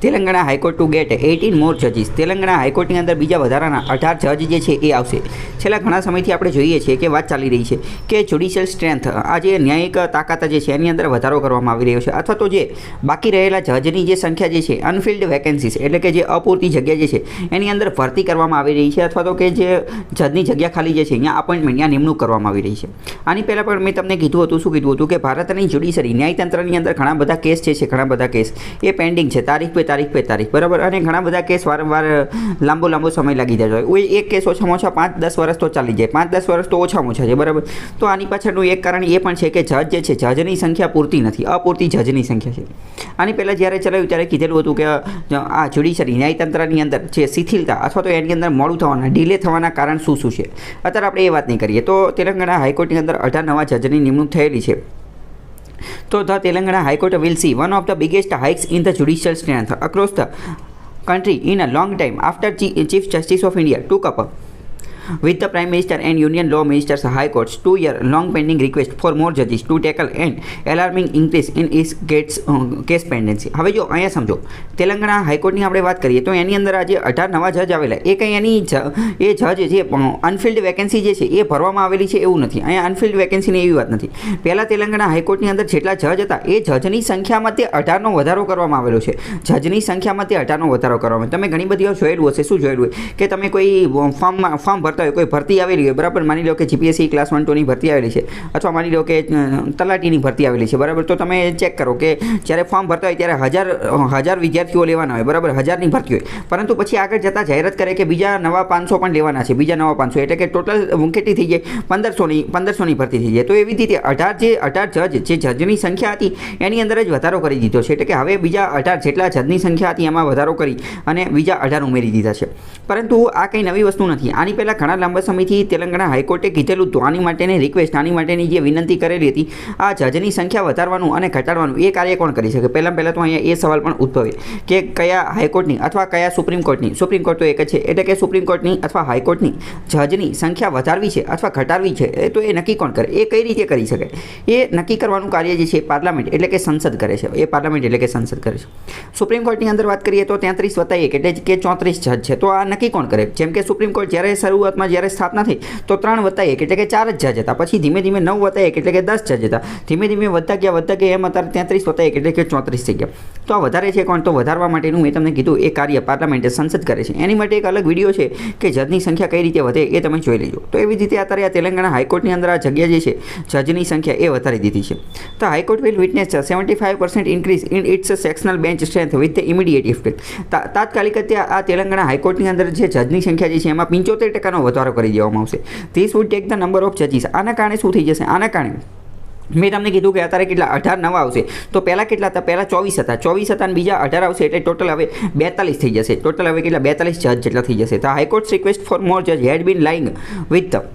Telangana high court two gate 18 મોર જજીસ. તેલંગાણા હાઈકોર્ટની અંદર બીજા વધારાના 18 જજ જે છે એ આવશે. છેલ્લા ઘણા સમયથી આપણે જોઈએ છીએ કે વાત ચાલી રહી છે કે જ્યુડિશિયલ સ્ટ્રેન્થ, આ જે ન્યાયિક તાકાત જે છે એની અંદર વધારો કરવામાં આવી રહ્યો છે, અથવા તો જે બાકી રહેલા જજની જે સંખ્યા જે છે, અનફિલ્ડ વેકેન્સીસ એટલે કે જે અપૂરતી જગ્યા જે છે એની અંદર ભરતી કરવામાં આવી રહી છે, અથવા તો કે જે જજની જગ્યા ખાલી જે છે અહીંયા અપોઇન્ટમેન્ટ, ત્યાં નિમણૂક કરવામાં આવી રહી છે. આની પહેલાં પણ મેં તમને કીધું હતું, શું કીધું હતું કે ભારતની જ્યુડિશરી ન્યાયતંત્રની અંદર ઘણા બધા કેસ છે, ઘણા બધા કેસ એ પેન્ડિંગ છે, તારીખ પે તારીખ, બરાબર. અને ઘણા બધા કેસ વારંવાર લાંબો સમય લાગી જાય હોય. એક કેસ ઓછામાં ઓછા 5-10 વર્ષ તો ચાલી જાય, 5-10 વર્ષ તો ઓછામાં ઓછા છે, બરાબર. તો આની પાછળનું એક કારણ એ પણ છે કે જજ જે છે, જજની સંખ્યા પૂરતી નથી, અપૂરતી જજની સંખ્યા છે. આની પહેલાં જ્યારે ચલાવ્યું ત્યારે કીધેલું હતું કે આ જ્યુડિશરી ન્યાયતંત્રની અંદર જે શિથિલતા અથવા તો એની અંદર મોડું થવાના, ડિલે થવાના કારણ શું છે, અત્યારે આપણે એ વાત નહીં કરીએ. તો તેલંગાણા હાઈકોર્ટની અંદર 18 નવા જજની નિમણૂક થયેલી છે. તો the Telangana high court will see one of the biggest hikes in the judicial strength across the country in a long time after Chief Justice of India took up with the Prime Minister and Union Law Minister's High Court's 2-year-long pending request for more judges to tackle an alarming increase in its case pendency. હવે જો અહીંયા સમજો, તેલંગાણા હાઈકોર્ટની આપણે વાત કરીએ તો એની અંદર આજે 18 નવા જજ આવેલા, એ કંઈ એની એ જજ જે અનફિલ્ડ વેકેન્સી જે છે એ ભરવામાં આવેલી છે એવું નથી. અહીંયા અનફિલ્ડ વેકેન્સીની એવી વાત નથી. પહેલાં તેલંગાણા હાઈકોર્ટની અંદર જેટલા જજ હતા એ જજની સંખ્યામાં તે 18નો વધારો કરવામાં આવેલો છે. જજની સંખ્યામાં તે 18નો વધારો કરવામાં. તમે ઘણી બધી જોયેલું હશે, શું જોયેલું હોય કે તમે કોઈ ફોર્મ ભરતા હોય, કોઈ ભરતી આવેલી હોય, બરાબર. માની લો કે જીપીએસસી ક્લાસ 1-2ની ભરતી આવેલી છે, અથવા માની લો કે તલાટીની ભરતી આવેલી છે, બરાબર. તો તમે ચેક કરો કે જ્યારે ફોર્મ ભરતા હોય ત્યારે હજાર વિદ્યાર્થીઓ લેવાના હોય, બરાબર, 1000ની ભરતી હોય, પરંતુ પછી આગળ જતાં જાહેરાત કરે કે બીજા નવા 500 પણ લેવાના છે, બીજા નવા 500, એટલે કે ટોટલ કેટલી થઈ જાય, 1500ની ભરતી થઈ જાય. તો એવી રીતે 18 જજ જે જજની સંખ્યા હતી એની અંદર જ વધારો કરી દીધો છે, એટલે કે હવે બીજા 18 જેટલા જજની સંખ્યા હતી એમાં વધારો કરી અને બીજા 18 ઉમેરી દીધા છે. પરંતુ આ કંઈ નવી વસ્તુ નથી. આની પહેલાં ઘણા લાંબા સમયથી તેલંગાણા હાઈકોર્ટે કીધેલું હતું, આની માટેની રિક્વેસ્ટ, આની માટેની જે વિનંતી કરેલી હતી, આ જજની સંખ્યા વધારવાનું અને ઘટાડવાનું એ કાર્ય કોણ કરી શકે. પહેલાં તો અહીંયા એ સવાલ પણ ઉદ્ભવે કે કયા હાઈકોર્ટની અથવા કયા સુપ્રીમ કોર્ટની તો એક જ છે, એટલે કે સુપ્રીમ કોર્ટની અથવા હાઈકોર્ટની જજની સંખ્યા વધારવી છે અથવા ઘટાડવી છે, તો એ નક્કી કોણ કરે, એ કઈ રીતે કરી શકે? એ નક્કી કરવાનું કાર્ય જે છે પાર્લામેન્ટ એટલે કે સંસદ કરે છે. એ પાર્લામેન્ટ એટલે કે સંસદ કરે છે. સુપ્રીમ કોર્ટની અંદર વાત કરીએ તો 33+1 એટલે કે 34 જજ છે. તો આ નક્કી કોણ કરે? જેમ કે સુપ્રીમ કોર્ટ જ્યારે શરૂઆતમાં જ્યારે સ્થાપના થઈ તો 3+1 એટલે કે 4 જ જજ હતા, પછી ધીમે ધીમે 9+1 એટલે કે 10 જજ હતા, ધીમે ધીમે વધતા ગયા એમ અત્યારે 33+1 એટલે કે 34 થઈ ગયા. તો આ વધારે છે કોણ? તો વધારવા માટેનું મેં તમને કીધું એ કાર્ય પાર્લામેન્ટ સંસદ કરે છે. એની માટે એક અલગ વિડીયો છે કે જજની સંખ્યા કઈ રીતે વધે એ તમે જોઈ લેજો. તો એવી રીતે અત્યારે આ તેલંગાણા હાઈકોર્ટની અંદર આ જગ્યા જે છે જજની સંખ્યા એ વધારી દીધી છે. તો high court will witness 75% increase in its sectional bench strength with the immediate effect. તાત્કાલિક આ તેલંગાણા હાઈકોર્ટની અંદર જે જજની સંખ્યા જે છે એમાં 75% વધારો કરી દેવામાં આવશે. This would take the number of જજીસ. આના કારણે શું થઈ જશે? આના કારણે મેં તમને કીધું કે અત્યારે કેટલા 18 નવા આવશે. તો પહેલાં કેટલા હતા? પહેલાં 24 હતા અને બીજા 18 આવશે, એટલે ટોટલ હવે 42 થઈ જશે. ટોટલ હવે કેટલા? 42 જજ જેટલા થઈ જશે. તો હાઈકોર્ટ રિક્વેસ્ટ ફોર મોર જજ had been lying with the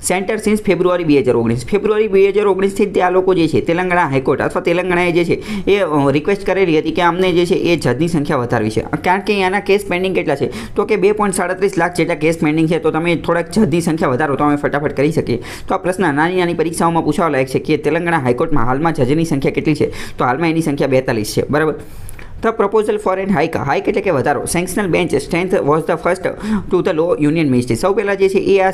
centre since February 2019. ફેબ્રુઆરી 2019થી જ આ લોકો જે છે તેલંગાણા હાઈકોર્ટ અથવા તેલંગાણાએ જે છે એ રિક્વેસ્ટ કરેલી હતી કે અમને જે છે એ જજની સંખ્યા વધારવી છે, કારણ કે એના કેસ પેન્ડિંગ કેટલા છે? તો કે 2.37 લાખ જેટલા કેસ પેન્ડિંગ છે. તો તમે થોડાક જજની સંખ્યા વધારો તો અમે ફટાફટ કરી શકીએ. તો આ પ્રશ્ન નાની પરીક્ષાઓમાં પૂછવા લાયક છે કે તેલંગાણા હાઈકોર્ટમાં હાલમાં જજની સંખ્યા કેટલી છે? તો હાલમાં એની સંખ્યા 42 છે, બરાબર. The proposal for an hike એટલે કે વધારો sectional bench strength was the first to the law union ministry. સૌ પહેલાં જે છે એ આ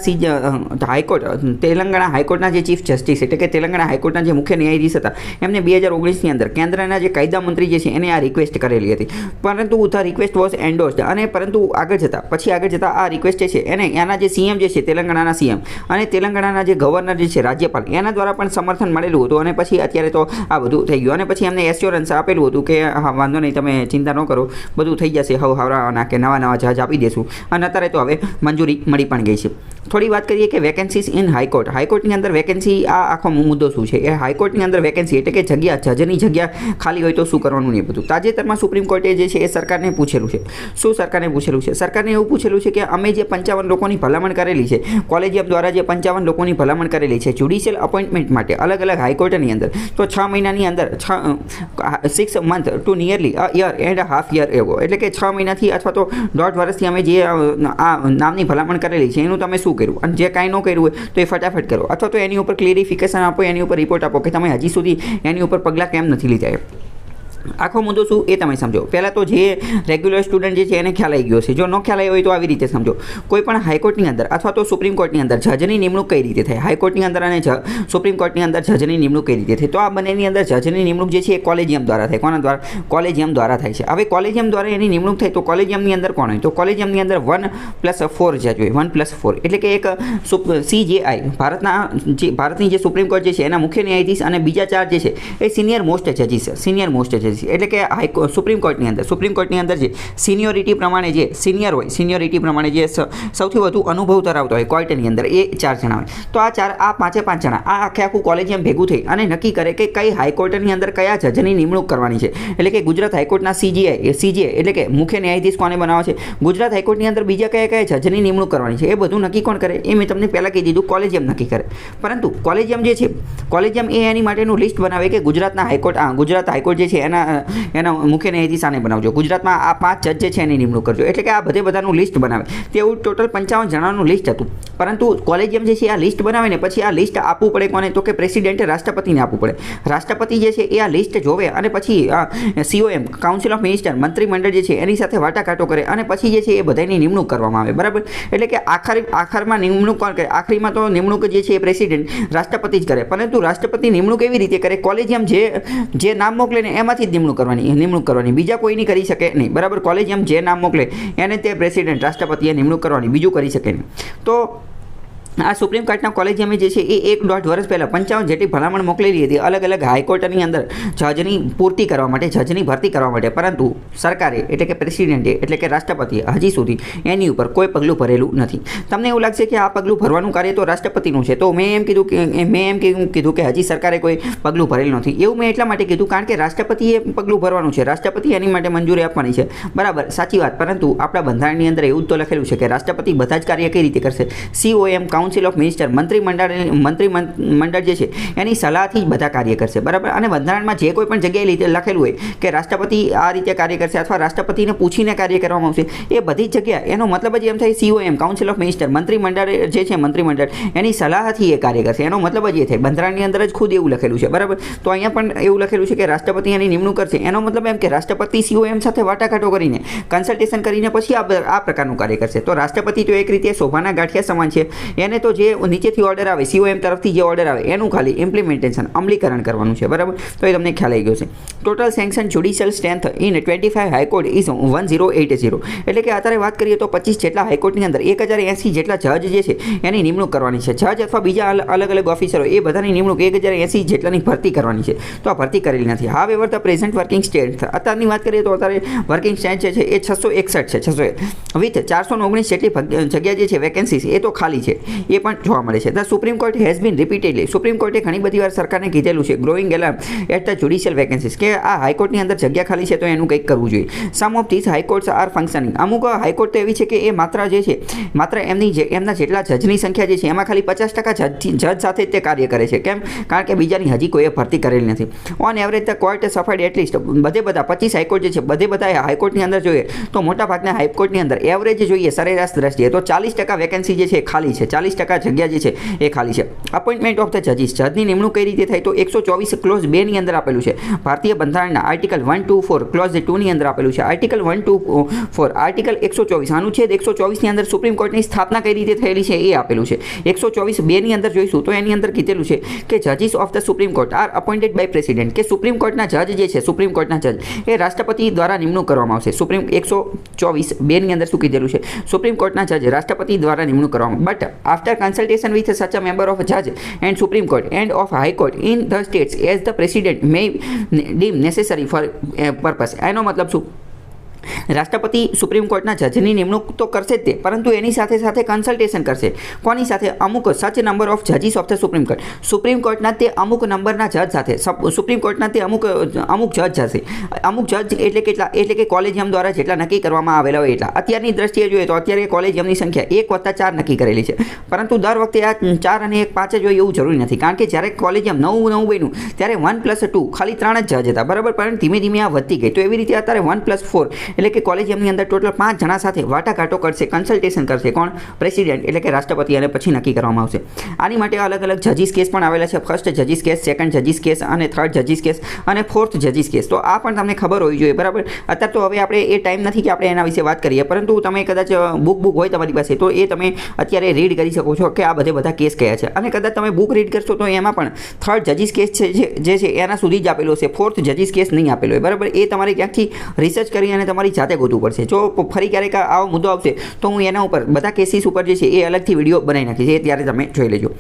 હાઈકોર્ટ તેલંગાણા હાઈકોર્ટના જે ચીફ જસ્ટિસ એટલે કે તેલંગાણા હાઈકોર્ટના જે મુખ્ય ન્યાયાધીશ હતા એમને 2019ની અંદર કેન્દ્રના જે કાયદા મંત્રી જે છે એને આ રિક્વેસ્ટ કરેલી હતી, પરંતુ ધ રિક્વેસ્ટ વોઝ એન્ડોર્સ્ડ. અને પરંતુ આગળ જતાં આ રિક્વેસ્ટ જે છે એને એના જે સીએમ જે છે તેલંગાણાના સીએમ અને તેલંગાણાના જે ગવર્નર જે છે રાજ્યપાલ એના દ્વારા પણ સમર્થન મળેલું હતું. અને પછી અત્યારે તો આ બધું થઈ ગયું અને પછી એમને એશ્યોરન્સ આપેલું હતું કે હા વાંધો નહીં, તમે ચિંતા ન કરો, બધું થઈ જશે, હવરાવાના કે નવા જજ આપી દેશું. અને અત્યારે તો હવે મંજૂરી મળી પણ ગઈ છે. થોડી વાત કરીએ કે વેકેન્સીઝ ઇન હાઈકોર્ટની અંદર વેકેન્સી, આ આખો મુદ્દો શું છે? એ હાઈકોર્ટની અંદર વેકેન્સી એટલે કે જજની જગ્યા ખાલી હોય તો શું કરવાનું નહીં બધું. તાજેતરમાં સુપ્રીમ કોર્ટે જે છે એ સરકારને પૂછેલું છે. શું સરકારને પૂછેલું છે? સરકારને એવું પૂછેલું છે કે અમે જે 55 લોકોની ભલામણ કરેલી છે, કોલેજિયમ દ્વારા જે 55 લોકોની ભલામણ કરેલી છે જ્યુડિશિયલ અપોઇન્ટમેન્ટ માટે અલગ અલગ હાઈકોર્ટની અંદર, તો 6 મહિનાની અંદર 6 month to nearly a year and half year એવો, એટલે કે 6 મહિનાથી અથવા તો 1.5 વર્ષથી અમે જે આ નામની ભલામણ કરેલી છે એનું તમે શું કર્યું? અને જે કાંઈ ન કર્યું હોય તો એ ફટાફટ કરો, અથવા તો એની ઉપર ક્લેરિફિકેશન આપો, એની ઉપર રિપોર્ટ આપો કે તમે હજી સુધી એની ઉપર પગલાં કેમ નથી લીધા. આખો મુદ્દો શું એ તમે સમજો. પહેલાં તો જે રેગ્યુલર સ્ટુડન્ટ જે છે એને ખ્યાલ આવી ગયો છે. જો ન ખ્યાલ આવ્યો હોય તો આવી રીતે સમજો. કોઈ પણ હાઈકોર્ટની અંદર અથવા તો સુપ્રીમ કોર્ટની અંદર જજની નિમણૂક કઈ રીતે થાય, હાઈકોર્ટની અંદર અને સુપ્રીમ કોર્ટની અંદર જજની નિમણૂક કઈ રીતે થાય, તો આ બંનેની અંદર જજની નિમણૂક જે છે એ કોલેજિયમ દ્વારા થાય. કોના દ્વારા? કોલેજિયમ દ્વારા થાય છે. હવે કોલેજિયમ દ્વારા એની નિમણૂક થાય તો કોલેજિયમની અંદર કોણ હોય? તો કોલેજિયમની અંદર 1+4 જજ હોય. 1+4 એટલે કે એક CJI ભારતની જે સુપ્રીમ કોર્ટ જે છે એના મુખ્ય ન્યાયાધીશ અને બીજા 4 જે છે એ સિનિયર મોસ્ટ જજીસ છે. સિનિયર મોસ્ટ જજીસ એટલે કે સુપ્રીમ કોર્ટની અંદર જે સિનિયોરિટી પ્રમાણે જે સિનિયર હોય, સિનિયોરિટી પ્રમાણે જે સૌથી વધુ અનુભવ ધરાવતો હોય કોર્ટની અંદર એ 4 જણા હોય. તો આ પાંચે 5 જણા આ આખું કોલેજિયમ ભેગું થઈ અને નક્કી કરે કે કઈ હાઈકોર્ટની અંદર કયા જજની નિમણૂક કરવાની છે. એટલે કે ગુજરાત હાઈકોર્ટના CJI એટલે કે મુખ્ય ન્યાયાધીશ કોને બનાવે છે, ગુજરાત હાઈકોર્ટની અંદર બીજા કયા જજની નિમણૂક કરવાની છે, એ બધું નક્કી કોણ કરે? એ મેં તમને પહેલાં કહી દીધું, કોલેજિયમ નક્કી કરે. પરંતુ કોલેજિયમ જે છે, કોલેજિયમ એ એની માટેનું લિસ્ટ બનાવે કે ગુજરાત હાઈકોર્ટ જે છે એના મુખ્ય ન્યાયાધીશ આને બનાવજો, ગુજરાતમાં આ 5 જજ જે છે એની નિમણૂક કરજો. એટલે કે આ બધાનું લિસ્ટ બનાવે. તેવું ટોટલ 55 જણાનું લિસ્ટ હતું. પરંતુ કોલેજિયમ જે છે આ લિસ્ટ બનાવે ને પછી આ લિસ્ટ આપવું પડે કોને? તો કે પ્રેસિડેન્ટે રાષ્ટ્રપતિને આપવું પડે. રાષ્ટ્રપતિ જે છે એ આ લિસ્ટ જોવે અને પછી COM કાઉન્સિલ ઓફ મિનિસ્ટર મંત્રીમંડળ જે છે એની સાથે વાટાઘાટો કરે અને પછી જે છે એ બધાની નિમણૂક કરવામાં આવે. બરાબર? એટલે કે આખરમાં નિમણૂક કોણ કરે? આખરીમાં તો નિમણૂક જે છે એ પ્રેસિડેન્ટ રાષ્ટ્રપતિ જ કરે. પરંતુ રાષ્ટ્રપતિ નિમણૂક એવી રીતે કરે, કોલેજિયમ જે નામ મોકલે ને એમાંથી જ નિમણૂક કરવાની, બીજા કોઈ નહીં કરી શકે નહીં. બરાબર? કોલેજિયમ જે નામ મોકલે એને તે પ્રેસિડેન્ટ રાષ્ટ્રપતિએ નિમણૂક કરવાની, બીજું કરી શકે નહીં. તો આ સુપ્રીમ કોર્ટના કોલેજિયમે જે છે એ 1.5 વર્ષ પહેલાં 55 જેટલી ભલામણ મોકલેલી હતી અલગ અલગ હાઈકોર્ટની અંદર જજની પૂર્તિ કરવા માટે, જજની ભરતી કરવા માટે. પરંતુ સરકારે એટલે કે પ્રેસિડેન્ટે એટલે કે રાષ્ટ્રપતિએ હજી સુધી એની ઉપર કોઈ પગલું ભરેલું નથી. તમને એવું લાગશે કે આ પગલું ભરવાનું કાર્ય તો રાષ્ટ્રપતિનું છે, તો મેં એમ કીધું કે હજી સરકારે કોઈ પગલું ભરેલું નથી. એવું મેં એટલા માટે કીધું કારણ કે રાષ્ટ્રપતિએ પગલું ભરવાનું છે, રાષ્ટ્રપતિ એની માટે મંજૂરી આપવાની છે. બરાબર, સાચી વાત. પરંતુ આપણા બંધારણની અંદર એવું તો લખેલું છે કે રાષ્ટ્રપતિ બધા જ કાર્ય કઈ રીતે કરશે? COM કાઉન્સિલ ઓફ મિનિસ્ટર મંત્રીમંડળ જે છે એની સલાહથી જ બધા કાર્ય કરશે. બરાબર? અને બંધારણમાં જે કોઈ પણ જગ્યાએ લખેલું હોય કે રાષ્ટ્રપતિ આ રીતે કાર્ય કરશે અથવા રાષ્ટ્રપતિને પૂછીને કાર્ય કરવામાં આવશે, એ બધી જ જગ્યા એનો મતલબ જ એમ થાય COM કાઉન્સિલ ઓફ મિનિસ્ટર મંત્રીમંડળ જે છે મંત્રીમંડળ એની સલાહથી એ કાર્ય કરશે. એનો મતલબ જ એ થાય. બંધારણની અંદર જ ખુદ એવું લખેલું છે. બરાબર? તો અહીંયા પણ એવું લખેલું છે કે રાષ્ટ્રપતિ એની નિમણૂક કરશે. એનો મતલબ એમ કે રાષ્ટ્રપતિ COM સાથે વાટાઘાટો કરીને કન્સલ્ટેશન કરીને પછી આ પ્રકારનું કાર્ય કરશે. તો રાષ્ટ્રપતિ તો એક રીતે શોભાના ગાંઠિયા સમાન છે. એને તો જે નીચેથી ઓર્ડર આવે, COM તરફથી જે ઓર્ડર આવે એનું ખાલી ઇમ્પ્લિમેન્ટેશન અમલીકરણ કરવાનું છે. બરાબર? તો એ તમને ખ્યાલ આવી ગયો છે. Total sanction judicial strength in 25 high court is 1080. એટલે કે અત્યારે વાત કરીએ તો 25 જેટલા હાઈકોર્ટની અંદર 1080 જેટલા જજ જે છે એની નિમણૂક કરવાની છે. જજ અથવા બીજા અલગ અલગ ઓફિસરો એ બધાની નિમણૂક 1080 જેટલાની ભરતી કરવાની છે. તો આ ભરતી કરેલી નથી. However the present working state, અત્યારની વાત કરીએ તો અત્યારે વર્કિંગ સ્ટેટ જે છે એ 661 છે. વિથ 419 જેટલી જગ્યા જે છે વેકેન્સીસ એ તો ખાલી છે, એ પણ જોવા મળે છે. The supreme court has been repeatedly, supreme કોર્ટે ઘણી બધી વાર સરકારને કીધેલું છે growing alarm at the judicial vacancies કે આ હાઈકોર્ટની અંદર જગ્યા ખાલી છે તો એનું કંઈક કરવું જોઈએ. સમ ઓફ ધીસ હાઈકોર્ટ્સ આર ફંક્શનિંગ, અમુક હાઈકોર્ટ તો એવી છે કે એ માત્ર એમના જેટલા જજની સંખ્યા જે છે એમાં ખાલી 50% જજ સાથે તે કાર્ય કરે છે. કેમ? કારણ કે બીજાની હજી કોઈએ ભરતી કરેલી નથી. On average the court suffered at least બધા 25 હાઈકોર્ટ જે છે બધા હાઈકોર્ટની અંદર જોઈએ તો મોટા ભાગના હાઈકોર્ટની અંદર એવરેજ જોઈએ સરેરાશ દ્રષ્ટિએ તો 40% વેકેન્સી જે છે ખાલી છે, 40% જગ્યા જે છે એ ખાલી છે. અપોઇન્ટમેન્ટ ઓફ ધ જજીસ, જજની નિમણૂક કઈ રીતે થાય તો 124 ક્લોઝ 2 ની અંદર આપેલું છે. ભારતીય બંધારણના આર્ટિકલ 124 ક્લોઝ 2 ની અંદર આપેલું છે. આર્ટિકલ 124 આર્ટિકલ 124 અનુચ્છેદ 124 ની અંદર સુપ્રીમ કોર્ટની સ્થાપના કઈ રીતે થયેલી છે એ આપેલું છે. 124 2 ની અંદર જોઈશું તો એની અંદર કીધેલું છે કે જજીસ of the supreme Court are appointed by President, કે સુપ્રીમ કોર્ટના જજ જે છે સુપ્રીમ કોર્ટના જજ એ રાષ્ટ્રપતિ દ્વારા નિમણૂક કરવામાં આવશે. સુપ્રીમ 124 2 ની અંદર શું કીધેલું છે? સુપ્રીમ કોર્ટના જજ રાષ્ટ્રપતિ દ્વારા નિમણૂક કરવામાં, but after consultation with such a member of judge and Supreme Court and of High Court in the states as the President may deem necessary for purpose. એનો મતલબ શું? રાષ્ટ્રપતિ સુપ્રીમ કોર્ટના જજની નિમણૂક તો કરશે જ તે, પરંતુ એની સાથે સાથે કન્સલ્ટેશન કરશે. કોની સાથે? અમુક સચ નંબર ઓફ જજીસ of the supreme Court, Supreme કોર્ટના તે અમુક નંબરના જજ સાથે, સુપ્રીમ કોર્ટના તે અમુક જજ હશે. અમુક જજ એટલે કેટલા? એટલે કે કોલેજિયમ દ્વારા જેટલા નક્કી કરવામાં આવેલા હોય એટલા. અત્યારની દ્રષ્ટિએ જોઈએ તો અત્યારે કોલેજિયમની સંખ્યા 1+4 નક્કી કરેલી છે, પરંતુ દર વખતે આ 4 અને 1 5 જ હોય એવું જરૂરી નથી. કારણ કે જ્યારે કોલેજિયમ નવું બન્યું ત્યારે 1+2 ખાલી 3 જ જજ હતા. બરાબર? પરંતુ ધીમે ધીમે આ વધતી ગઈ. તો એવી રીતે અત્યારે 1+4 એટલે કે કોલેજિયમની અંદર ટોટલ 5 જણા સાથે વાટાઘાટો કરશે, કન્સલ્ટેશન કરશે. કોણ? પ્રેસિડેન્ટ એટલે કે રાષ્ટ્રપતિ, અને પછી નક્કી કરવામાં આવશે. આની માટે અલગ અલગ જજીસ કેસ પણ આવેલા છે. ફર્સ્ટ જજીસ કેસ, સેકન્ડ જજીસ કેસ અને થર્ડ જજીસ કેસ અને ફોર્થ જજીસ કેસ. તો આ પણ તમને ખબર હોવી જોઈએ, બરાબર. અત્યારે તો હવે આપણે એ ટાઈમ નથી કે આપણે એના વિશે વાત કરીએ, પરંતુ તમે કદાચ બુક હોય તમારી પાસે તો એ તમે અત્યારે રીડ કરી શકો છો કે આ બધા કેસ કયા છે. અને કદાચ તમે બુક રીડ કરશો તો એમાં પણ થર્ડ જજીસ કેસ છે જે છે એના સુધી જ આપેલો છે, ફોર્થ જજીસ કેસ નહીં આપેલો હોય, બરાબર. એ તમારે ક્યાંકથી રિસર્ચ કરી અને તમારી જાતે ગોતવું પડશે. જો ફરી ક્યારેક આવો મુદ્દો આવશે તો હું એના ઉપર બધા કેસીસ ઉપર જે છે એ અલગથી વિડીયો બનાવી નાખીશ, એ ત્યારે તમે જોઈ લેજો.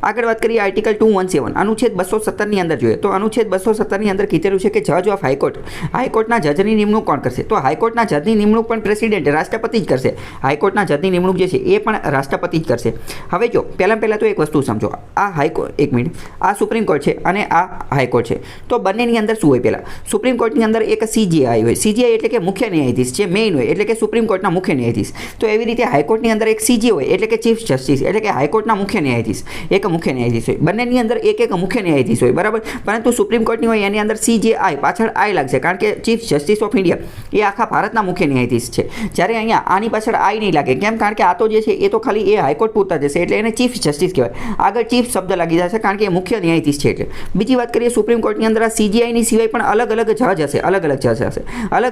આગળ વાત કરીએ આર્ટિકલ 217 અનુચ્છેદ 217ની અંદર જોઈએ તો અનુચ્છેદ 217ની અંદર કીધેલું છે કે જજ ઓફ હાઈકોર્ટના જજની નિમણૂક કોણ કરશે? તો હાઈકોર્ટના જજની નિમણૂક પણ પ્રેસિડેન્ટ રાષ્ટ્રપતિ જ કરશે. હાઈકોર્ટના જજની નિમણૂક જે છે એ પણ રાષ્ટ્રપતિ જ કરશે. હવે જો પહેલાં તો એક વસ્તુ સમજો, આ હાઈકોર્ટ, એક મિનિટ, આ સુપ્રીમ કોર્ટ છે અને આ હાઈકોર્ટ છે. તો બંનેની અંદર શું હોય? પહેલાં સુપ્રીમ કોર્ટની અંદર એક CJI હોય. CJI એટલે કે મુખ્ય ન્યાયાધીશ, જે મેઇન હોય એટલે કે સુપ્રીમ કોર્ટના મુખ્ય ન્યાયાધીશ. તો એવી રીતે હાઈકોર્ટની અંદર એક CJ હોય એટલે કે ચીફ જસ્ટિસ એટલે કે હાઈકોર્ટના મુખ્ય ન્યાયાધીશ, એક મુખ્ય ન્યાયાધીશ હોય. બંનેની અંદર એક મુખ્ય ન્યાયાધીશ હોય, બરાબર. પરંતુ સુપ્રીમ કોર્ટની હોય એની અંદર CJI પાછળ I લાગશે, કારણ કે ચીફ જસ્ટિસ ઓફ ઇન્ડિયા એ આખા ભારતના મુખ્ય ન્યાયાધીશ છે. જ્યારે અહીંયા આની પાછળ I નહીં લાગે, કેમ? કારણ કે આ તો જે છે એ તો ખાલી એ હાઈકોર્ટ પૂરતા જશે, એટલે એને ચીફ જસ્ટિસ કહેવાય. આગળ ચીફ શબ્દ લાગી જશે કારણ કે એ મુખ્ય ન્યાયાધીશ છે. એટલે બીજી વાત કરીએ સુપ્રીમ કોર્ટની અંદર આ CJIની સિવાય પણ અલગ અલગ જજ હશે. અલગ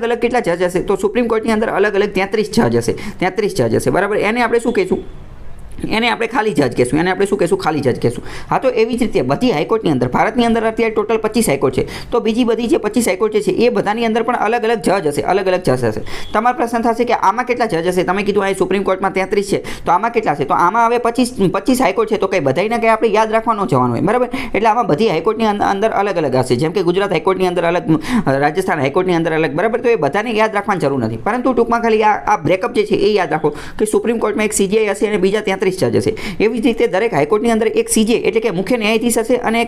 અલગ કેટલા જજ હશે? તો સુપ્રીમ કોર્ટની અંદર અલગ 33 જજ હશે. 33 જજ હશે, બરાબર. એને આપણે શું કહીશું? એને આપણે ખાલી જજ કહેશું. એને આપણે શું કહેશું? ખાલી જજ કહેશું. હા, તો એવી જ રીતે બધી હાઈકોર્ટની અંદર, ભારતની અંદર અત્યારે ટોટલ 25 હાઈકોર્ટ છે. તો બીજી બધી જે 25 હાઈકોર્ટ છે એ બધાની અંદર પણ અલગ અલગ જજ હશે. અલગ અલગ જજ હશે. તમારો પ્રશ્ન થશે કે આમાં કેટલા જજ હશે? તમે કીધું આ સુપ્રીમ કોર્ટમાં 33 છે, તો આમાં કેટલા છે? તો આમાં હવે 25 હાઈકોર્ટ છે, તો કંઈ બધાને કંઈ આપણે યાદ રાખવાનું જવાનું હોય, બરાબર. એટલે આમાં બધી હાઈકોર્ટની અંદર અલગ અલગ હશે. જેમ કે ગુજરાત હાઈકોર્ટની અંદર અલગ, રાજસ્થાન હાઈકોર્ટની અંદર અલગ, બરાબર. તો એ બધાને યાદ રાખવાની જરૂર નથી, પરંતુ ટૂંકમાં ખાલી આ બ્રેકઅપ જે છે એ યાદ રાખો કે સુપ્રીમ કોર્ટમાં એક CJI હશે અને બીજા 33 જજ હશે. એવી જ રીતે દરેક હાઈકોર્ટની અંદર એક CJ એટલે કે મુખ્ય ન્યાયાધીશ હશે અને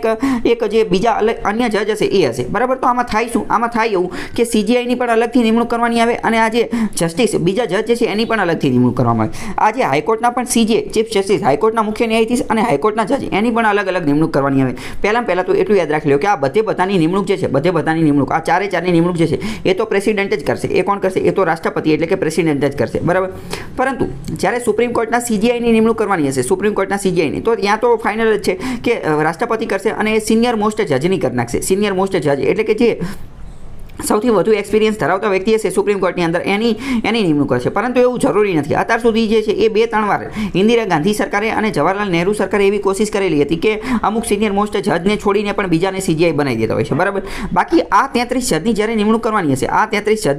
એક જે બીજા અન્ય જજ હશે એ હશે, બરાબર. તો આમાં થાય શું? આમાં થાય એવું કે CJIની પણ અલગથી નિમણૂક કરવાની આવે અને આ જે જસ્ટિસ બીજા જજ જે છે એની પણ અલગથી નિમણૂક કરવામાં આવે. આ જે હાઈકોર્ટના પણ CJ ચીફ જસ્ટિસ, હાઈકોર્ટના મુખ્ય ન્યાયાધીશ અને હાઈકોર્ટના જજ એની પણ અલગ અલગ નિમણૂક કરવાની આવે. પહેલાં તો એટલું યાદ રાખી લો કે આ બધાની નિમણૂક જે છે, બધાની નિમણૂક, આ ચારેની નિમણૂક જે છે એ તો પ્રેસિડેન્ટ જ કરશે. એ કોણ કરશે? એ તો રાષ્ટ્રપતિ એટલે કે પ્રેસિડેન્ટ જ કરશે, બરાબર. પરંતુ જ્યારે સુપ્રીમ કોર્ટના CJIની નિમણૂક કરવાની હશે, સુપ્રીમ કોર્ટના CJIની, તો ત્યાં તો ફાઇનલ જ છે કે રાષ્ટ્રપતિ કરશે અને એ સિનિયર મોસ્ટ જજની કરી નાખશે. સિનિયર મોસ્ટ જજ એટલે કે જે સૌથી વધુ એક્સપિરિયન્સ ધરાવતા વ્યક્તિ હશે સુપ્રીમ કોર્ટની અંદર એની નિમણૂક કરશે. પરંતુ એવું જરૂરી નથી. અત્યાર સુધી જે છે એ 2-3 વાર ઇન્દિરા ગાંધી સરકારે અને જવાહરલાલ નહેરુ સરકારે એવી કોશિશ કરેલી હતી કે અમુક સિનિયર મોસ્ટ જજને છોડીને પણ બીજાને CJI બનાવી દેતા હોય છે, બરાબર. બાકી આ 33 જજની જ્યારે નિમણૂક કરવાની હશે,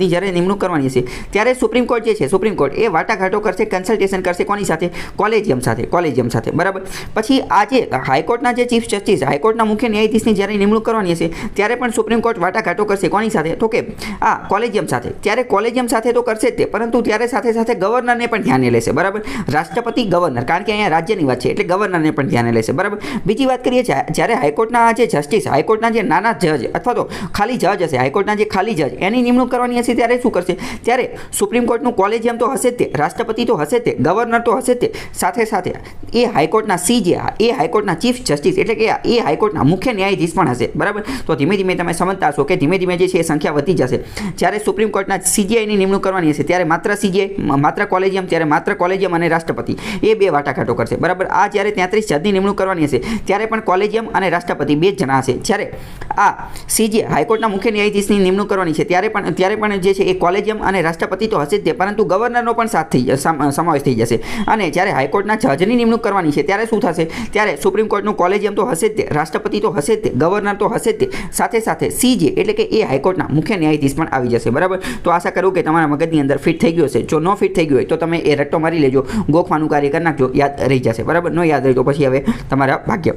જ્યારે નિમણૂક કરવાની હશે ત્યારે સુપ્રીમ કોર્ટ જે છે, સુપ્રીમ કોર્ટ એ વાટાઘાટો કરશે, કન્સલ્ટેશન કરશે. કોની સાથે? કોલેજિયમ સાથે, બરાબર. પછી આ જે હાઈકોર્ટના જે ચીફ જસ્ટિસ, હાઈકોર્ટના મુખ્ય ન્યાયાધીશની જ્યારે નિમણૂક કરવાની હશે ત્યારે પણ સુપ્રીમ કોર્ટ વાટાઘાટો કરશે. કોની સાથે? તો કે આ કોલેજિયમ સાથે. ત્યારે કોલેજિયમ સાથે તો કરશે જ તે, પરંતુ ત્યારે સાથે ગવર્નરને પણ ધ્યાને લેશે, બરાબર. રાષ્ટ્રપતિ, ગવર્નર, કારણ કે અહીંયા રાજ્યની વાત છે એટલે ગવર્નરને પણ ધ્યાને લેશે, બરાબર. બીજી વાત કરીએ જ્યારે હાઈકોર્ટના જે જસ્ટિસ, હાઈકોર્ટના જે નાના જજ અથવા તો ખાલી જજ હશે, હાઈકોર્ટના જે ખાલી જજ એની નિમણૂક કરવાની હશે ત્યારે શું કરશે? ત્યારે સુપ્રીમ કોર્ટનું કોલેજિયમ તો હશે જ તે, રાષ્ટ્રપતિ તો હશે જ તે, ગવર્નર તો હશે જ તે, સાથે એ હાઈકોર્ટના CJ, એ હાઈકોર્ટના ચીફ જસ્ટિસ એટલે કે એ હાઈકોર્ટના મુખ્ય ન્યાયાધીશ પણ હશે, બરાબર. તો ધીમે ધીમે તમે સમજતા હશો કે ધીમે જે છે એ સંખ્યા વધી જશે. જ્યારે સુપ્રીમ કોર્ટના CJIની નિમણૂક કરવાની હશે ત્યારે માત્ર CJI, માત્ર કોલેજિયમ, ત્યારે માત્ર કોલેજિયમ અને રાષ્ટ્રપતિ એ 2 વાટાઘાટો કરશે, બરાબર. આ જ્યારે 33 જજની નિમણૂક કરવાની હશે ત્યારે પણ કોલેજિયમ અને રાષ્ટ્રપતિ 2 જ જણા હશે. જ્યારે આ CJ, હાઈકોર્ટના મુખ્ય ન્યાયાધીશની નિમણૂક કરવાની છે ત્યારે પણ જે છે એ કોલેજિયમ અને રાષ્ટ્રપતિ તો હશે જ તે, પરંતુ ગવર્નરનો પણ સમાવેશ થઈ જશે. અને જ્યારે હાઈકોર્ટના જજની નિમણૂક કરવાની છે ત્યારે શું થશે? ત્યારે સુપ્રીમ કોર્ટનું કોલેજિયમ તો હશે જ તે, રાષ્ટ્રપતિ તો હશે જ તે, ગવર્નર તો હશે જ તે, સાથે CJ એટલે કે એ હાઈકોર્ટના મુખ્ય ન્યાયાધીશ પણ આવી જશે, બરાબર. તો આશા કરું કે તમારા મગજની અંદર ફિટ થઈ ગયો હશે. જો ન ફિટ થઈ ગયું હોય તો તમે એ રટ્ટો મારી લેજો, ગોખવાનું કાર્ય કરી નાખજો, યાદ રહી જશે, બરાબર. ન યાદ રહી તો પછી હવે તમારા ભાગ્ય.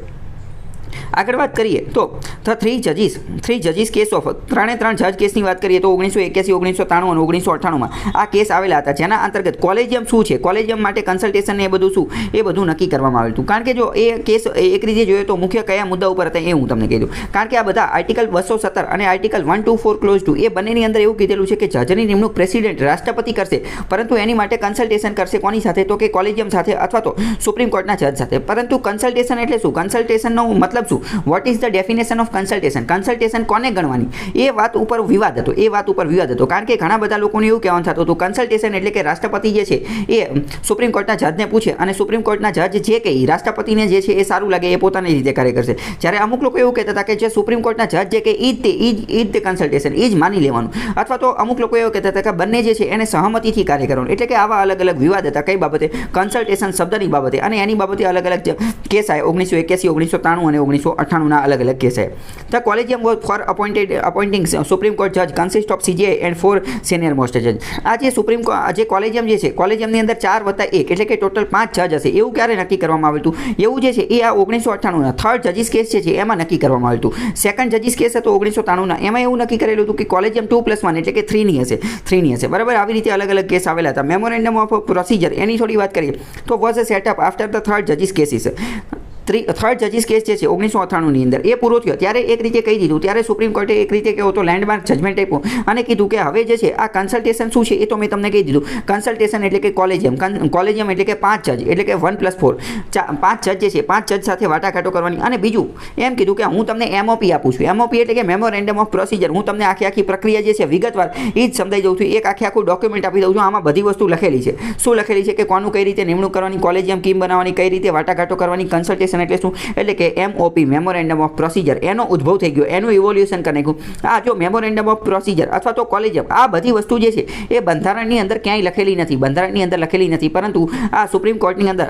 આગળ વાત કરીએ તો ધ થ્રી જજીસ કેસ ઓફ 3 જજ કેસની વાત કરીએ તો 1981, 1993 અને 1998માં આ કેસ આવેલા હતા, જેના અંતર્ગત કોલેજિયમ શું છે, કોલેજિયમ માટે કન્સલ્ટેશન એ બધું નક્કી કરવામાં આવ્યું હતું. કારણ કે જો એ કેસ એક રીતે જોઈએ તો મુખ્ય કયા મુદ્દા ઉપર હતા એ હું તમને કહી દઉં. કારણ કે આ બધા આર્ટિકલ 217 અને આર્ટિકલ 124 ક્લોઝ 2 એ બંનેની અંદર એવું કીધેલું છે કે જજની નિમણૂક પ્રેસિડેન્ટ રાષ્ટ્રપતિ કરશે, પરંતુ એની માટે કન્સલ્ટેશન કરશે કોની સાથે? તો કે કોલેજિયમ સાથે અથવા તો સુપ્રીમ કોર્ટના જજ સાથે. પરંતુ કન્સલ્ટેશન એટલે શું? કન્સલ્ટેશનનો મતલબ મતલબ શું, what is the definition of consultation, consultation કોને ગણવાની, એ વાત ઉપર વિવાદ હતો. કારણ કે ઘણા બધા લોકોને એવું કહેવાનું થતું હતું કન્સલ્ટેશન એટલે કે રાષ્ટ્રપતિ જે છે એ સુપ્રીમ કોર્ટના જજને પૂછે અને સુપ્રીમ કોર્ટના જજ જે કહે રાષ્ટ્રપતિને જે છે એ સારું લાગે એ પોતાની રીતે કાર્ય કરશે. જ્યારે અમુક લોકો એવું કહેતા હતા કે જે સુપ્રીમ કોર્ટના જજ જે કે એ જ કન્સલ્ટેશન એ જ માની લેવાનું, અથવા તો અમુક લોકો એવું કહેતા હતા કે બંને જે છે એને સહમતિથી કાર્ય કરવાનું. એટલે કે આવા અલગ અલગ વિવાદ હતા કઈ બાબતે, કન્સલ્ટેશન શબ્દની બાબતે, અને એની બાબતે અલગ અલગ કેસ આવ્યા 1981, 1993 અને 1998ના અલગ અલગ કેસ આવ્યા. The collegium was for appointing Supreme Court જજ consist of CJI and 4 senior most જજ. આ જે કોલેજિયમ જે છે, કોલેજિયમની અંદર 4+1 એટલે કે ટોટલ 5 જજ હશે એવું ક્યારે નક્કી કરવામાં આવ્યું હતું, એવું જે છે એ આ 1998ના થર્ડ જજીસ કેસ છે એમાં નક્કી કરવામાં આવ્યું હતું. સેકન્ડ જજીસ કેસ હતો 1993ના, એમાં એવું નક્કી કરેલું હતું કે કોલેજિયમ 2+1 એટલે કે 3ની હશે. બરાબર, આવી રીતે અલગ અલગ કેસ આવેલા હતા. મેમોરેન્ડમ ઓફ પ્રોસિજર એની થોડી વાત કરીએ તો was a setup after the third જજીસ કેસીસ. થર્ડ જજીસ કેસ જે છે 1998ની અંદર એ પૂરો થયો ત્યારે એક રીતે કહી દીધું, ત્યારે સુપ્રીમ કોર્ટે એક રીતે કહ્યો તો લેન્ડમાર્ક જજમેન્ટ આપ્યું અને કીધું કે હવે જે છે આ કન્સલ્ટેશન શું છે એ તો મેં તમને કહી દીધું. કન્સલ્ટેશન એટલે કે કોલેજિયમ એટલે કે 5 જજ એટલે કે 1+4 5 જજ જે છે 5 જજ સાથે વાટાઘાટો કરવાની. અને બીજું એમ કીધું કે હું તમને MOP આપું છું. MOP એટલે કે મેમોરેન્ડમ ઓફ પ્રોસિજર. હું તમને આખી પ્રક્રિયા જે છે વિગતવાર એ જ સમજાઈ દઉં છું, એક આખું ડોક્યુમેન્ટ આપી દઉં છું. આમાં બધી વસ્તુ લખેલી છે. શું લખેલી છે કે કોનું કઈ રીતે નિમણૂક કરવાની, કોલેજિયમ કેમ બનાવવાની, કઈ રીતે વાટાઘાટો કરવાની. કન્સલ્ટેશન એટલે શું, એટલે કે MOP મેમોરેન્ડમ ઓફ પ્રોસિજર એનો ઉદ્ભવ થઈ ગયો, એનું ઇવોલ્યુશન કરી નાખ્યું. આ જો મેમોરેન્ડમ ઓફ પ્રોસિજર અથવા તો કોલેજિયમ, આ બધી વસ્તુ જે છે એ બંધારણની અંદર ક્યાંય લખેલી નથી, પરંતુ આ સુપ્રીમ કોર્ટની અંદર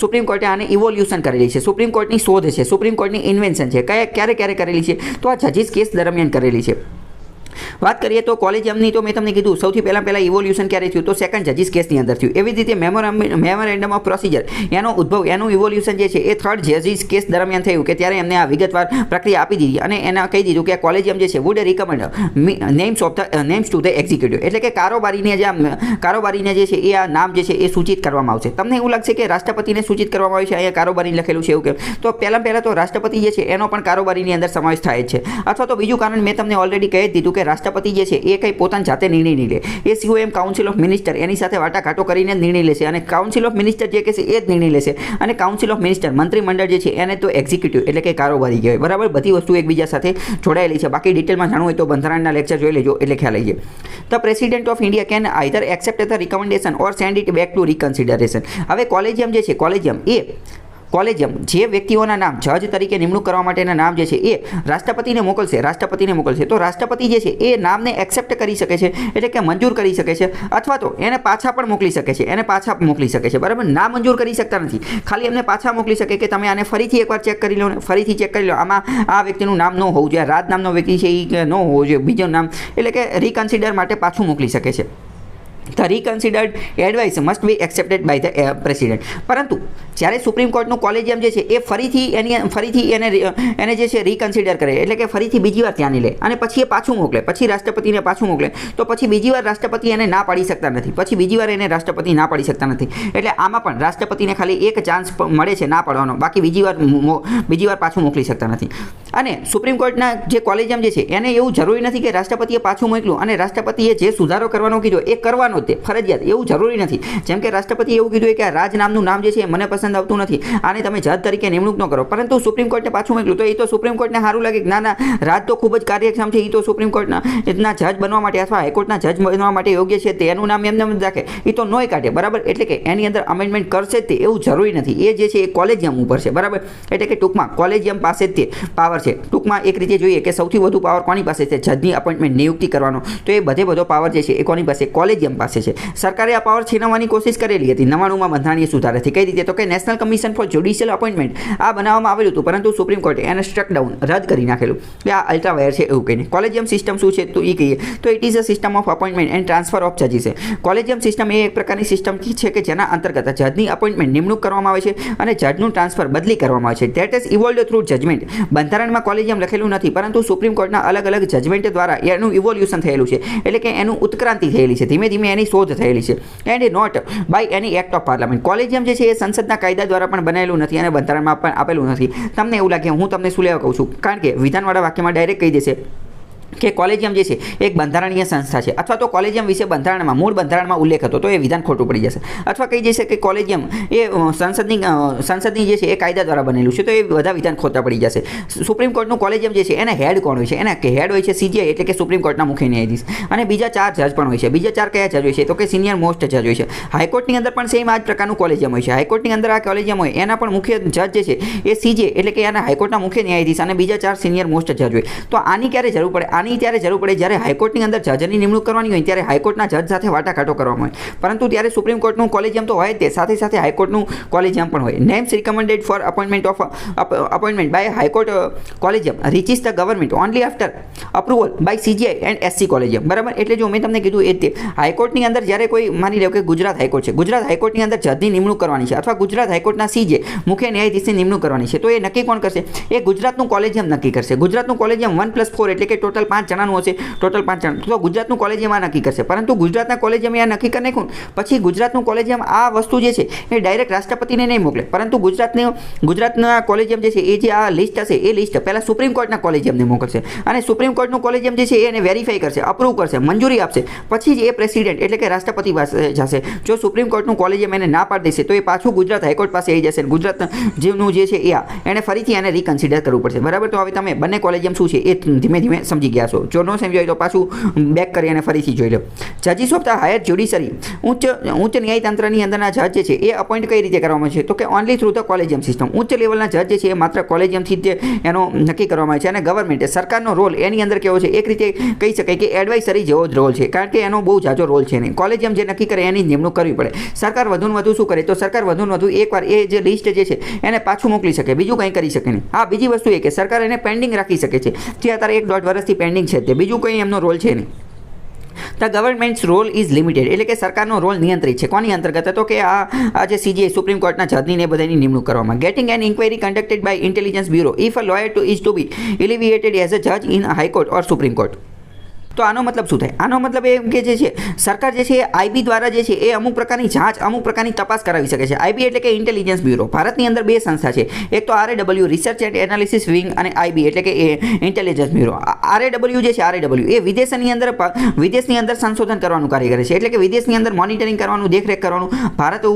સુપ્રીમ કોર્ટે આને ઇવોલ્યુશન કરેલી છે. સુપ્રીમ કોર્ટની શોધ છે, સુપ્રીમ કોર્ટની ઇન્વેન્શન છે. ક્યારે કરેલી છે તો આ જજીસ કેસ દરમિયાન કરેલી છે. વાત કરીએ તો કોલેજિયમની તો મેં તમને કીધું સૌથી પહેલાં ઇવોલ્યુશન ક્યારે થયું તો સેકન્ડ જજીસ કેસની અંદર થયું. એવી જ રીતે મેમોરેન્ડમ ઓફ પ્રોસિજર એનો ઉદ્ભવ, એનું ઇવોલ્યુશન જે છે એ થર્ડ જજીસ કેસ દરમિયાન થયું કે ત્યારે એમને આ વિગતવાર પ્રક્રિયા આપી દીધી અને એના કહી દીધું કે કોલેજિયમ જે છે would recommend names to the executive એટલે કે કારોબારીને જે છે એ આ નામ જે છે એ સૂચિત કરવામાં આવશે. તમને એવું લાગશે કે રાષ્ટ્રપતિને સૂચિત કરવામાં આવ્યું છે, અહીંયા કારોબારી લખેલું છે એવું કેમ, તો પહેલાં તો રાષ્ટ્રપતિ જે છે એનો પણ કારોબારીની અંદર સમાવેશ થાય છે. અથવા તો બીજું કારણ મેં તમને ઓલરેડી કહી દીધું કે રાષ્ટ્રપતિ જે છે એ કંઈ પોતાની જાતે નિર્ણય નહીં લે, એ COM કાઉન્સિલ ઓફ મિનિસ્ટર એની સાથે વાટાઘાટો કરીને જ નિર્ણય લેશે અને કાઉન્સિલ ઓફ મિનિસ્ટર જે કહેશે એ જ નિર્ણય લેશે. અને કાઉન્સિલ ઓફ મિનિસ્ટર મંત્રીમંડળ જે છે એને તો એક્ઝિક્યુટિવ એટલે કે કારોબારી કહેવાય. બરાબર, બધી વસ્તુ એકબીજા સાથે જોડાયેલી છે. બાકી ડિટેલમાં જાણવું હોય તો બંધારણના લેક્ચર જોઈ લેજો એટલે ખ્યાલ આવી જાય. The President of India can either accept the recommendation or send it back to reconsideration. હવે કોલેજિયમ જે છે, કોલેજિયમ જે વ્યક્તિઓના નામ જજ તરીકે નિમણૂક કરવા માટેના નામ જે છે એ રાષ્ટ્રપતિને મોકલશે તો રાષ્ટ્રપતિ જે છે એ નામને એક્સેપ્ટ કરી શકે છે એટલે કે મંજૂર કરી શકે છે, અથવા તો એને પાછા પણ મોકલી શકે છે. બરાબર, ના મંજૂર કરી શકતા નથી, ખાલી એમને પાછા મોકલી શકે કે તમે આને ફરીથી એકવાર ચેક કરી લો, આમાં આ વ્યક્તિનું નામ ન હોવું જોઈએ, રાજ નામનો વ્યક્તિ છે એ ન હોવો જોઈએ, બીજું નામ, એટલે કે રિકન્સિડર માટે પાછું મોકલી શકે છે. The reconsidered advice must be accepted by the president. પરંતુ જ્યારે સુપ્રીમ કોર્ટનું કોલેજિયમ જે છે એ ફરીથી એને જે છે રિકન્સિડર કરે એટલે કે ફરીથી બીજી વાર ધ્યાને લે અને પછી એ પાછું મોકલે, પછી રાષ્ટ્રપતિને પાછું મોકલે, તો પછી બીજી વાર રાષ્ટ્રપતિ એને ના પાડી શકતા નથી. એટલે આમાં પણ રાષ્ટ્રપતિને ખાલી એક ચાન્સ મળે છે ના પાડવાનો, બાકી બીજી વાર પાછું મોકલી શકતા નથી. અને સુપ્રીમ કોર્ટના જે કોલેજિયમ જે છે એને એવું જરૂરી નથી કે રાષ્ટ્રપતિએ પાછું મોકલ્યું અને રાષ્ટ્રપતિએ જે સુધારો કરવાનો કીધો એ કરવાનો જ ફરજિયાત, એવું જરૂરી નથી. જેમ કે રાષ્ટ્રપતિએ એવું કીધું કે આ રાજ નામનું નામ જે છે મને પસંદ આવતું નથી, આને તમે જજ તરીકે નિમણૂક ન કરો, પરંતુ સુપ્રીમ કોર્ટને પાછું મોકલ્યું તો એ તો સુપ્રીમ કોર્ટને સારું લાગે કે ના રાજ તો ખૂબ જ કાર્યક્ષમ છે, એ તો સુપ્રીમ કોર્ટના જજ બનવા માટે અથવા હાઈકોર્ટના જજ બનવા માટે યોગ્ય છે, તેનું નામ એમને રાખે, એ તો નોય કાઢે. બરાબર, એટલે કે એની અંદર અમેન્ડમેન્ટ કરશે જ તે, એવું જરૂરી નથી. એ જે છે એ કોલેજિયમ ઉપર છે. બરાબર, એટલે કે ટૂંકમાં કોલેજિયમ પાસે જ તે પાવર છે. ટૂંકમાં એક રીતે જોઈએ કે સૌથી વધુ પાવર કોની પાસે છે, જજની અપોઇન્ટમેન્ટ નિયુક્તિ કરવાનો, તો એ બધો પાવર જે છે એ કોની પાસે, કોલેજિયમ પાસે છે. સરકારે આ પાવર છીનવવાની કોશિશ કરેલી હતી 99માં બંધારણીય સુધારાથી. કઈ રીતે, તો કે national commission four judicial appointment આ બનાવવામાં આવેલું હતું, પરંતુ સુપ્રીમ કોર્ટે એને સ્ટ્રક ડાઉન, રદ કરી નાખેલું કે આ અલ્ટ્રાવાયર છે એવું કહીને. કોલેજિયમ સિસ્ટમ શું છે તો એ કહીએ તો it is a system of appointment and transfer of જજીસ છે. કોલેજિયમ સિસ્ટમ એ એક પ્રકારની સિસ્ટમ છે કે જેના અંતર્ગત જજની અપોઇન્ટમેન્ટ નિમણૂક કરવામાં આવે છે અને જજનું ટ્રાન્સફર બદલી કરવામાં આવે છે. That is evolved through judgement. બંધારણમાં કોલેજિયમ લખેલું નથી, પરંતુ સુપ્રીમ કોર્ટના અલગ અલગ જજમેન્ટ દ્વારા એનું ઇવોલ્યુશન થયેલું છે, એટલે કે એનું ઉત્ક્રાંતિ થયેલી છે, ધીમે ધીમે એની શોધ થયેલી છે. And not by any act of parliament. Collegium જે છે એ સંસદના કાયદા દ્વારા પણ બનાવેલું નથી અને બંધારણમાં પણ આપેલું નથી. તમને એવું લાગે હું તમને શું લેવા કહું છું, કારણ કે વિધાનવાળા વાક્યમાં ડાયરેક્ટ કહી દેશે કે કોલેજિયમ જે છે એક બંધારણીય સંસ્થા છે અથવા તો કોલેજિયમ વિશે બંધારણમાં મૂળ બંધારણમાં ઉલ્લેખ હતો તો એ વિધાન ખોટું પડી જશે અથવા કહી જશે કે કોલેજિયમ એ સંસદની જે છે એ કાયદા દ્વારા બનેલું છે તો એ બધા વિધાન ખોટા પડી જશે. સુપ્રીમ કોર્ટનું કોલેજિયમ જે છે એના હેડ કોણ હોય છે? એના હેડ હોય છે સીજીઆઈ એટલે કે સુપ્રીમ કોર્ટના મુખ્ય ન્યાયાધીશ અને બીજા 4 જજ પણ હોય છે. બીજા 4 કયા જજ હોય છે? તો કે સિનિયર મોસ્ટ જજ હોય છે. હાઈકોર્ટની અંદર પણ સેમ આ જ પ્રકારનું કોલેજિયમ હોય છે. હાઈકોર્ટની અંદર આ કોલેજિયમ હોય એના પણ મુખ્ય જજ જે છે એ સીજે એટલે કે એના હાઈકોર્ટના મુખ્ય ન્યાયાધીશ અને બીજા 4 સિનિયર મોસ્ટ જજ હોય. તો આની ક્યારે જરૂર પડે? આની ત્યારે જરૂર પડે જ્યારે હાઈકોર્ટની અંદર જજની નિમણૂક કરવાની હોય ત્યારે હાઈકોર્ટના જજ સાથે વાટાઘાટો કરવામાં હોય. પરંતુ ત્યારે સુપ્રીમ કોર્ટનું કોલેજિયમ તો હોય જ તે સાથે સાથે હાઈકોર્ટનું કોલેજિયમ પણ હોય. Names recommended for appointment by high court collegium reaches the government only after approval by CJI and SC collegium. બરાબર, એટલે જો મેં તમને કીધું એ જ તે હાઈકોર્ટની અંદર જ્યારે કોઈ માની લો કે ગુજરાત હાઈકોર્ટ છે, ગુજરાત હાઈકોર્ટની અંદર જજની નિમણૂક કરવાની છે અથવા ગુજરાત હાઈકોર્ટના સીજે મુખ્ય ન્યાયાધીશની નિમણૂક કરવાની છે તો એ નક્કી કોણ કરશે? એ ગુજરાતનું કોલેજિયમ નક્કી કરશે. ગુજરાતનું કોલેજિયમ 1+4 એટલે કે ટોટલ 5 જણાનું હશે. ટોટલ 5 જણા તો ગુજરાતનું કોલેજિયમ આ નક્કી કરશે. પરંતુ ગુજરાતના કોલેજિયમ આ નક્કી કરી નાખ્યું પછી ગુજરાતનું કોલેજિયમ આ વસ્તુ જે છે એ ડાયરેક્ટ રાષ્ટ્રપતિને નહીં મોકલે, પરંતુ ગુજરાતના કોલેજિયમ જે છે એ જે આ લિસ્ટ હશે એ લિસ્ટ પહેલાં સુપ્રીમ કોર્ટના કોલેજિયમને મોકલશે અને સુપ્રીમ કોર્ટનું કોલેજિયમ જે છે એને વેરીફાઈ કરશે, અપ્રૂવ કરશે, મંજૂરી આપશે. પછી જ એ પ્રેસિડેન્ટ એટલે કે રાષ્ટ્રપતિ પાસે જશે. જો સુપ્રીમ કોર્ટનું કોલેજિયમ એને ના પાડી દેશે તો એ પાછું ગુજરાત હાઈકોર્ટ પાસે આવી જશે. ગુજરાત જેનું જે છે એને ફરીથી એને રિકન્સિડર કરવું પડશે. બરાબર, તો હવે તમે બંને કોલેજિયમ શું છે એ ધીમે ધીમે સમજી ગયા છો. જો ન સમજાય તો પાછું બેક કરી અને ફરીથી જોઈ લો. જજીસ ઓફ ધ હાયર જ્યુડિશરી ઉચ્ચ ન્યાયતંત્રની અંદરના જજ જે છે એ અપોઇન્ટ કઈ રીતે કરવામાં છે? તો કે only through the collegium system. ઉચ્ચ લેવલના જજ જે છે એ માત્ર કોલેજિયમથી જ એનો નક્કી કરવામાં આવે છે અને ગવર્મેન્ટ સરકારનો રોલ એની અંદર કેવો છે? એક રીતે કહી શકાય કે એડવાઇસરી જેવો જ રોલ છે, કારણ કે એનો બહુ જાજો રોલ છે નહીં. કોલેજિયમ જે નક્કી કરે એની નિમણૂક કરવી પડે. સરકાર વધુને વધુ શું કરે? તો સરકાર વધુને વધુ એકવાર એ જે લિસ્ટ જે છે એને પાછું મોકલી શકે, બીજું કંઈ કરી શકે નહીં. હા, બીજી વસ્તુ એ કે સરકાર એને પેન્ડિંગ રાખી શકે છે જે અત્યારે 1-1.5 વર્ષથી પેન્ડિંગ છે તે, બીજું કંઈ એમનો રોલ છે નહીં. The government's role is limited એટલે કે સરકારનો રોલ નિયંત્રિત છે. કોની અંતર્ગત? તો કે આ જે સીજીઆઈ સુપ્રીમ કોર્ટના જજની ને બધાની નિમણૂક કરવામાં. Getting an inquiry conducted by Intelligence Bureau if a lawyer is to be elevated as a જજ in high court or Supreme Court. તો આનો મતલબ શું થાય? આનો મતલબ એમ કે જે છે સરકાર જે છે આઈબી દ્વારા જે છે એ અમુક પ્રકારની જાંચ, અમુક પ્રકારની તપાસ કરાવી શકે છે. આઈબી એટલે કે ઇન્ટેલિજન્સ બ્યુરો. ભારતની અંદર 2 સંસ્થા છે, એક તો RAW research and analysis wing અને આઈબી એટલે કે ઇન્ટેલિજન્સ બ્યુરો. RAW જે છે RAW એ વિદેશની અંદર સંશોધન કરવાનું કાર્ય કરે છે એટલે કે વિદેશની અંદર મોનિટરિંગ કરવાનું, દેખરેખ કરવાનું, ભારત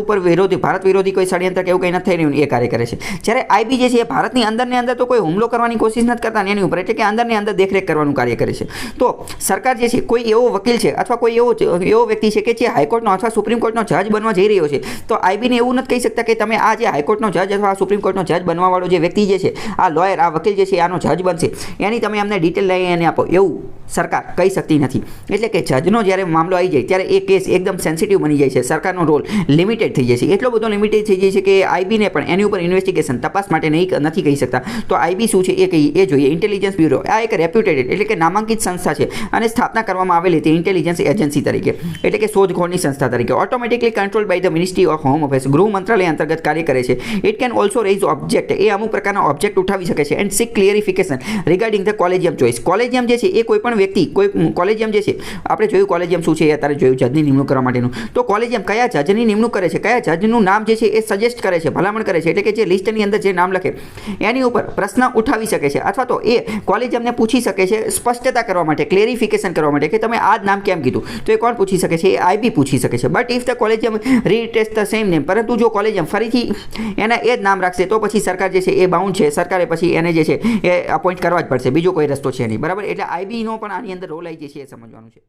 વિરોધી કોઈ ષડયંત્ર કે એવું કંઈ નથી થઈ રહ્યું એ કાર્ય કરે છે. જ્યારે આઈબી જે છે એ ભારતની અંદર તો કોઈ હુમલો કરવાની કોશિશ નથી કરતા એની ઉપર એટલે કે અંદરની અંદર દેખરેખ કરવાનું કાર્ય કરે છે. તો સરકાર જે છે કોઈ એવો વકીલ છે અથવા કોઈ એવો વ્યક્તિ છે કે જે હાઈકોર્ટનો અથવા સુપ્રીમ કોર્ટનો જજ બનવા જઈ રહ્યો છે તો આઈબીને એવું નથી કહી શકતા કે તમે આ જે હાઈકોર્ટનો જજ અથવા સુપ્રીમ કોર્ટનો જજ બનવાવાળો જે વ્યક્તિ જે છે આ લોયર, આ વકીલ જે છે આનો જજ બનશે એની તમે અમને ડિટેલ લઈ એને આપો, એવું સરકાર કહી શકતી નથી. એટલે કે જજનો જ્યારે મામલો આવી જાય ત્યારે એ કેસ એકદમ સેન્સિટિવ બની જાય છે. સરકારનો રોલ લિમિટેડ થઈ જાય છે, એટલો બધો લિમિટેડ થઈ જાય છે કે આઈબીને પણ એની ઉપર ઇન્વેસ્ટિગેશન તપાસ માટે નથી કહી શકતા. તો આઈબી શું છે એ જોઈએ. ઇન્ટેલિજન્સ બ્યુરો આ એક રેપ્યુટેડ એટલે કે નામાંકિત સંસ્થા છે અને સ્થાપના કરવામાં આવેલી હતી ઇન્ટેલિજન્સ એજન્સી તરીકે એટલે કે શોધખોળની સંસ્થા તરીકે. Automatically control by the Ministry of Home Affairs, ગૃહ મંત્રાલય અંતર્ગત કાર્ય કરે છે. It can also raise object, એ અમુક પ્રકારના ઓબ્જેક્ટ ઉઠાવી શકે છે and seek clarification regarding the collegium choice. Collegium જે છે એ કોઈ પણ વ્યક્તિ કોઈ કોલેજિયમ જે છે આપણે જોયું કોલેજિયમ શું છે એ અત્યારે જોયું જજની નિમણૂક કરવા માટેનું. તો કોલેજિયમ કયા જજની નિમણૂક કરે છે, કયા જજનું નામ જે છે એ સજેસ્ટ કરે છે, ભલામણ કરે છે એટલે કે જે લિસ્ટની અંદર જે નામ લખે એની ઉપર પ્રશ્ન ઉઠાવી શકે છે અથવા તો એ કોલેજિયમને પૂછી શકે છે સ્પષ્ટતા કરવા માટે, ક્લેરિફિકેશન કરવા માટે કે તમે આ જ નામ કેમ કીધું. તો એ કોણ પૂછી શકે છે? એ આઈબી પૂછી શકે છે. But if the collegium retest the same name, પરંતુ જો કોલેજિયમ ફરીથી એના એ જ નામ રાખશે તો પછી સરકાર જે છે એ બાઉન્ડ છે, સરકારે પછી એને જે છે એ અપોઇન્ટ કરવા જ પડશે, બીજો કોઈ રસ્તો છે નહીં. બરાબર, એટલે આઈબીનો પણ આની અંદર રોલ આવી જાય છે એ સમજવાનું છે.